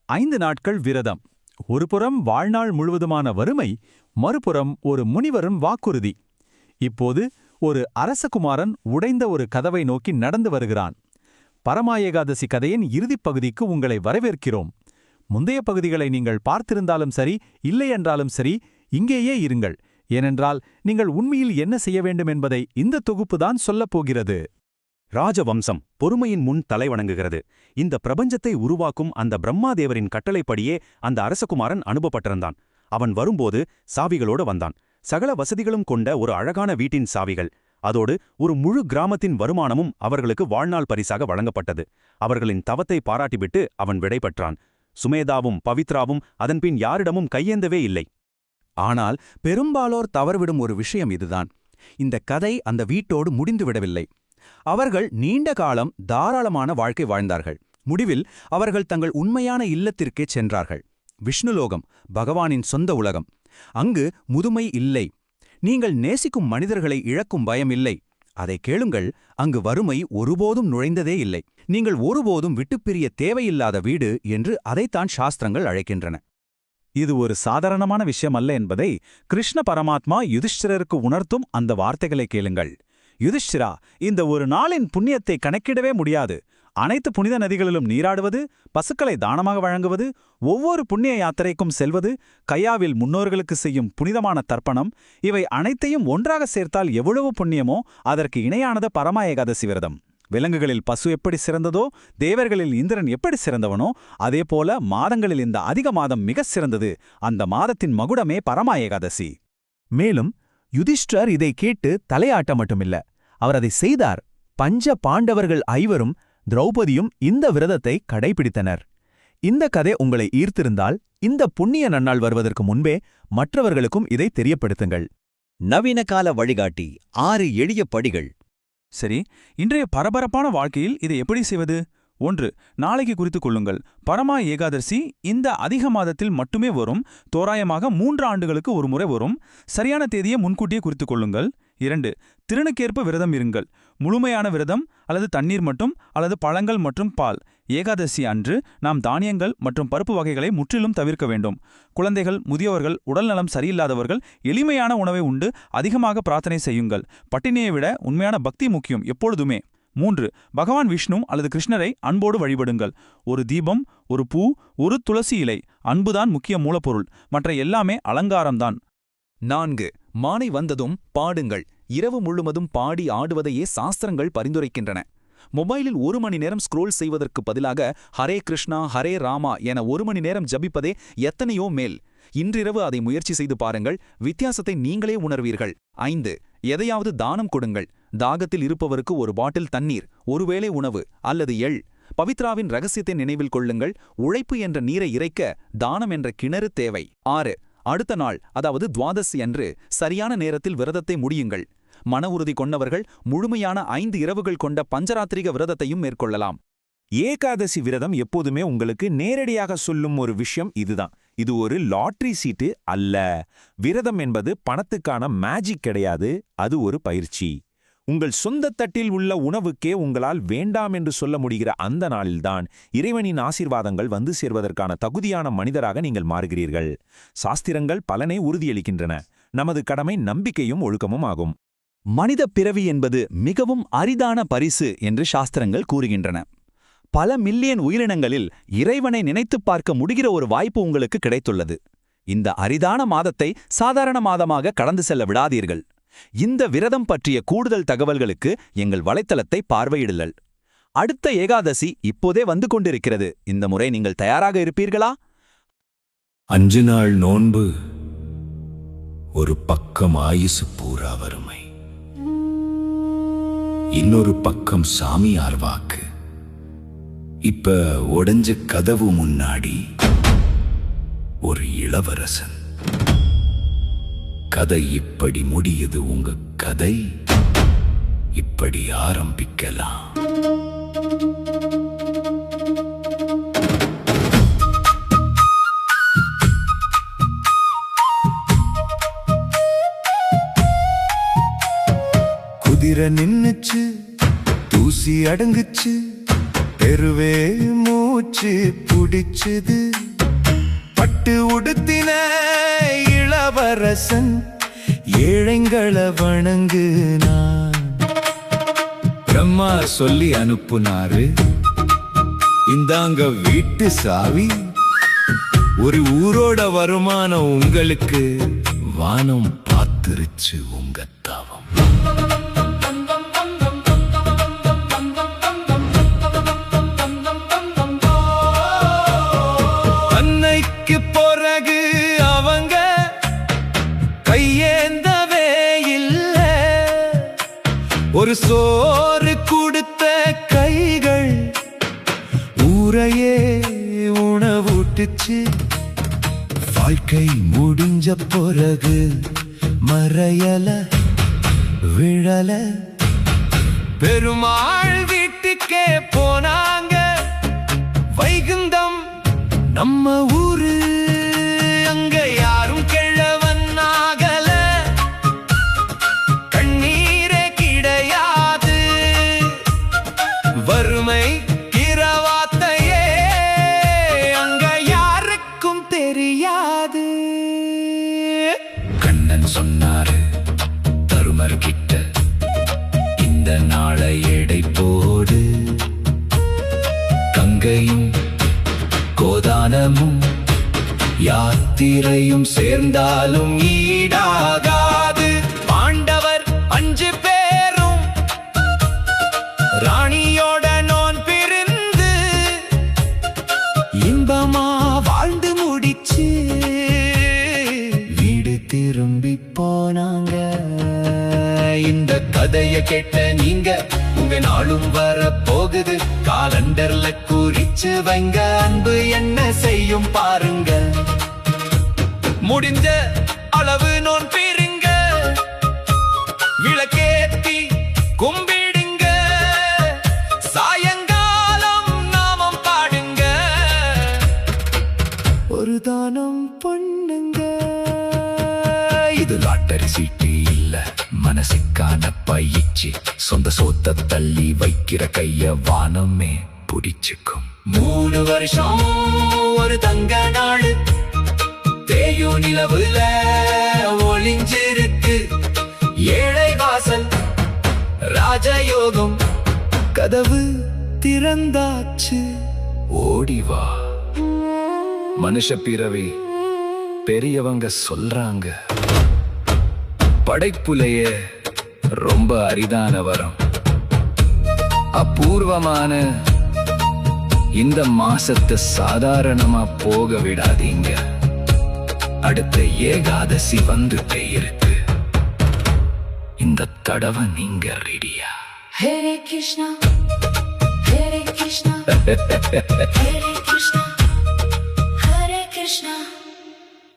5 நாட்கள் விரதம். ஒருபுறம் வாழ்நாள் முழுவதுமான வறுமை, மறுபுறம் ஒரு முனிவரின் வாக்குறுதி. இப்போது ஒரு அரசகுமாரன் உடைந்த ஒரு கதவை நோக்கி நடந்து வருகிறான். பரமா ஏகாதசி கதையின் இறுதிப் பகுதிக்கு உங்களை வரவேற்கிறோம். முந்தைய பகுதிகளை நீங்கள் பார்த்திருந்தாலும் சரி, இல்லை என்றாலும் சரி, இங்கேயே இருங்கள். ஏனென்றால் நீங்கள் உண்மையில் என்ன செய்ய வேண்டும் என்பதை இந்த தொகுப்புதான் சொல்லப் போகிறது. ராஜவம்சம் பொறுமையின் முன் தலைவணங்குகிறது. இந்த பிரபஞ்சத்தை உருவாக்கும் அந்த பிரம்மாதேவரின் கட்டளைப்படியே அந்த அரசகுமாரன் அனுப்பப்பட்டிருந்தான். அவன் வரும்போது சாவிகளோடு வந்தான். சகல வசதிகளும் கொண்ட ஒரு அழகான வீட்டின் சாவிகள். அதோடு ஒரு முழு கிராமத்தின் வருமானமும் அவர்களுக்கு வாழ்நாள் பரிசாக வழங்கப்பட்டது. அவர்களின் தவத்தை பாராட்டிவிட்டு அவன் விடைபெற்றான். சுமேதாவும் பவித்ராவும் அதன்பின் யாரிடமும் கையேந்தவே இல்லை. ஆனால் பெரும்பாலோர் தவறுவிடும் ஒரு விஷயம் இதுதான். இந்த கதை அந்த வீட்டோடு முடிந்துவிடவில்லை. அவர்கள் நீண்ட காலம் தாராளமான வாழ்க்கை வாழ்ந்தார்கள். முடிவில் அவர்கள் தங்கள் உண்மையான இல்லத்திற்கே சென்றார்கள். விஷ்ணுலோகம், பகவானின் சொந்த உலகம். அங்கு முதுமை இல்லை. நீங்கள் நேசிக்கும் மனிதர்களை இழக்கும் பயம் இல்லை. அதை கேளுங்கள், அங்கு வறுமை ஒருபோதும் நுழைந்ததே இல்லை. நீங்கள் ஒருபோதும் விட்டுப்பிரிய தேவையில்லாத வீடு என்று அதைத்தான் சாஸ்திரங்கள் அழைக்கின்றன. இது ஒரு சாதாரணமான விஷயம் அல்ல என்பதை கிருஷ்ண பரமாத்மா யுதிஷ்டிரருக்கு உணர்த்தும் அந்த வார்த்தைகளை கேளுங்கள். யுதிஷ்டிரா, இந்த ஒரு நாளின் புண்ணியத்தை கணக்கிடவே முடியாது. அனைத்து புனித நதிகளிலும் நீராடுவது, பசுக்களை தானமாக வழங்குவது, ஒவ்வொரு புண்ணிய யாத்திரைக்கும் செல்வது, கையாவில் முன்னோர்களுக்கு செய்யும் புனிதமான தர்ப்பணம், இவை அனைத்தையும் ஒன்றாக சேர்த்தால் எவ்வளவு புண்ணியமோ அதற்கு இணையானது பரமா ஏகாதசி விரதம். விலங்குகளில் பசு எப்படி சிறந்ததோ, தேவர்களில் இந்திரன் எப்படி சிறந்தவனோ, அதேபோல மாதங்களில் இந்த அதிக மாதம் மிக சிறந்தது. அந்த மாதத்தின் மகுடமே பரமா ஏகாதசி. மேலும் யுதிஷ்டர் இதை கேட்டு தலையாட்ட மட்டுமில்ல, அவர் அதை செய்தார். பஞ்ச பாண்டவர்கள் 5வரும் திரௌபதியும் இந்த விரதத்தை கடைபிடித்தனர். இந்த கதை உங்களை ஈர்த்திருந்தால் இந்த புண்ணிய நன்னாள் வருவதற்கு முன்பே மற்றவர்களுக்கும் இதை தெரியப்படுத்துங்கள். நவீன கால வழிகாட்டி 6 எளிய படிகள். சரி, இன்றைய பரபரப்பான வாழ்க்கையில் இதை எப்படி செய்வது? 1. நாளைக்கு குறித்துக் கொள்ளுங்கள். பரமா ஏகாதசி இந்த அதிக மாதத்தில் மட்டுமே வரும். தோராயமாக 3 ஆண்டுகளுக்கு ஒரு முறை வரும். சரியான தேதியை முன்கூட்டியே குறித்துக் கொள்ளுங்கள். 2. திருணுக்கேற்ப விரதம் இருங்கள். முழுமையான விரதம் அல்லது தண்ணீர் மட்டும் அல்லது பழங்கள் மற்றும் பால். ஏகாதசி அன்று நாம் தானியங்கள் மற்றும் பருப்பு வகைகளை முற்றிலும் தவிர்க்க வேண்டும். குழந்தைகள், முதியவர்கள், உடல்நலம் சரியில்லாதவர்கள் எளிமையான உணவை உண்டு அதிகமாக பிரார்த்தனை செய்யுங்கள். பட்டினியை விட உண்மையான பக்தி முக்கியம் எப்பொழுதுமே. 3. பகவான் விஷ்ணு அல்லது கிருஷ்ணரை அன்போடு வழிபடுங்கள். ஒரு தீபம், ஒரு பூ, ஒரு துளசி இலை. அன்புதான் முக்கிய மூலப்பொருள். மற்ற எல்லாமே அலங்காரம்தான். 4. மாலை வந்ததும் பாடுங்கள். இரவு முழுவதும் பாடி ஆடுவதையே சாஸ்திரங்கள் பரிந்துரைக்கின்றன. மொபைலில் 1 மணி நேரம் ஸ்க்ரோல் செய்வதற்கு பதிலாக ஹரே கிருஷ்ணா ஹரே ராமா என 1 மணி நேரம் ஜபிப்பதே எத்தனையோ மேல். இன்றிரவு அதை முயற்சி செய்து பாருங்கள். வித்தியாசத்தை நீங்களே உணர்வீர்கள். 5. எதையாவது தானம் கொடுங்கள். தாகத்தில் இருப்பவருக்கு ஒரு பாட்டில் தண்ணீர், ஒருவேளை உணவு அல்லது எள். பவித்ராவின் ரகசியத்தை நினைவில் கொள்ளுங்கள். உழைப்பு என்ற நீரை இறைக்க தானம் என்ற கிணறு தேவை. 6. அடுத்த நாள், அதாவது துவாதசி அன்று சரியான நேரத்தில் விரதத்தை முடியுங்கள். மன உறுதி கொண்டவர்கள் முழுமையான 5 இரவுகள் கொண்ட பஞ்சராத்திரிக விரதத்தையும் மேற்கொள்ளலாம். ஏகாதசி விரதம் எப்போதுமே உங்களுக்கு நேரடியாக சொல்லும் ஒரு விஷயம் இதுதான். இது ஒரு லாட்டரி சீட்டு அல்ல. விரதம் என்பது பணத்துக்கான மேஜிக் கிடையாது. அது ஒரு பயிற்சி. உங்கள் சொந்த தட்டில் உள்ள உணவுக்கே உங்களால் வேண்டாம் என்று சொல்ல முடிகிற அந்த நாளில்தான் இறைவனின் ஆசீர்வாதங்கள் வந்து சேர்வதற்கான தகுதியான மனிதராக நீங்கள் மாறுகிறீர்கள். சாஸ்திரங்கள் பலனை உறுதியளிக்கின்றன. நமது கடமை நம்பிக்கையும் ஒழுக்கமும் ஆகும். மனித பிறவி என்பது மிகவும் அரிதான பரிசு என்று சாஸ்திரங்கள் கூறுகின்றன. பல மில்லியன் உயிரினங்களில் இறைவனை நினைத்துப் பார்க்க முடிகிற ஒரு வாய்ப்பு உங்களுக்கு கிடைத்துள்ளது. இந்த அரிதான மாதத்தை சாதாரண மாதமாக கடந்து செல்ல விடாதீர்கள். இந்த விரதம் பற்றிய கூடுதல் தகவல்களுக்கு எங்கள் வலைத்தளத்தை பார்வையிடுங்கள். அடுத்த ஏகாதசி இப்போதே வந்து கொண்டிருக்கிறது. இந்த முறை நீங்கள் தயாராக இருப்பீர்களா? 5 நாள் நோன்பு, ஒரு பக்கம் ஆயுசு பூரா வறுமை, இன்னொரு பக்கம் சாமியார் வாக்கு. இப்ப உடைஞ்ச கதவு முன்னாடி ஒரு இளவரசன். கதை இப்படி முடியுது. உங்க கதை இப்படி ஆரம்பிக்கலாம். குதிரை நின்னுச்சு, தூசி அடங்குச்சு, தெருவே மூச்சு புடி பிடிச்சது பட்டு உடுத்தின இளவரசன் ஏழைங்களை வணங்குனான். பிரம்மா சொல்லி அனுப்புனாரு, இந்தாங்க வீட்டு சாவி, ஒரு ஊரோட வருமானம் உங்களுக்கு, வானம் பார்த்துருச்சு உங்க தவம். அன்னைக்கு பிறகு அவங்க கையேந்தவே இல்ல, ஒரு சோறு கொடுத்த கைகள் ஊரையே உணவூட்டுச்சு. வாழ்க்கை முடிஞ்ச பிறகு மறையல விழல, பெருமாள் வீட்டுக்கே போனாங்க. வைகுந்தம் நம்ம ஊரு, அங்க யாரும் கிழவன் ஆகல, கண்ணீரே கிடையாது, வறுமை கிரவாத்தையே அங்க யாருக்கும் தெரியாது. கண்ணன் சொன்னாரு தருமர் கிட்ட, இந்த நாளை எடை போடு, கங்கையும் கோதானமும் யாத்திரையும் சேர்ந்தாலும் ஈடாகாது. பாண்டவர் 5 பேரும் ராணியோட நோன் பிரிந்து இன்பமா வாழ்ந்து முடிச்சு வீடு திரும்பி போனாங்க. இந்த கதைய கேட்ட நீங்க உங்க நாளும் வர போகுது, காலண்டர்ல குறிச்சு வைங்க, அன்பு என்ன செய்யும் பாருங்க. முடிஞ்ச அளவு நோன் பீருங்க, விளக்கேத்தி கும்பிடுங்க, சாயங்காலம் நாமம் பாடுங்க, ஒரு தானம் பண்ணுங்க. இது லாட்டரி சீட்டு இல்ல, மனசுக்கான பயிற்சி, சொந்த சோத்த தள்ளி வைக்கிற கைய வானமே புடிச்சுக்கும். 3 வருஷம் ஒரு தங்க நாடு தேயும் நிலவுல ஒளிஞ்சிருக்கு, ஏழை வாசல் ராஜயோகம், கதவு திறந்தாச்சு, ஓடிவா. மனுஷ பிறவி பெரியவங்க சொல்றாங்க, படைப்புலையே ரொம்ப அரிதான வரம், அபூர்வமான இந்த மாசத்தை சாதாரணமா போக விடாதீங்க. அடுத்த ஏகாதசி வந்துட்டே இருக்கு, இந்த தடவை நீங்க ரெடியா? Hare Krishna, Hare Krishna, Hare Krishna, Hare Krishna.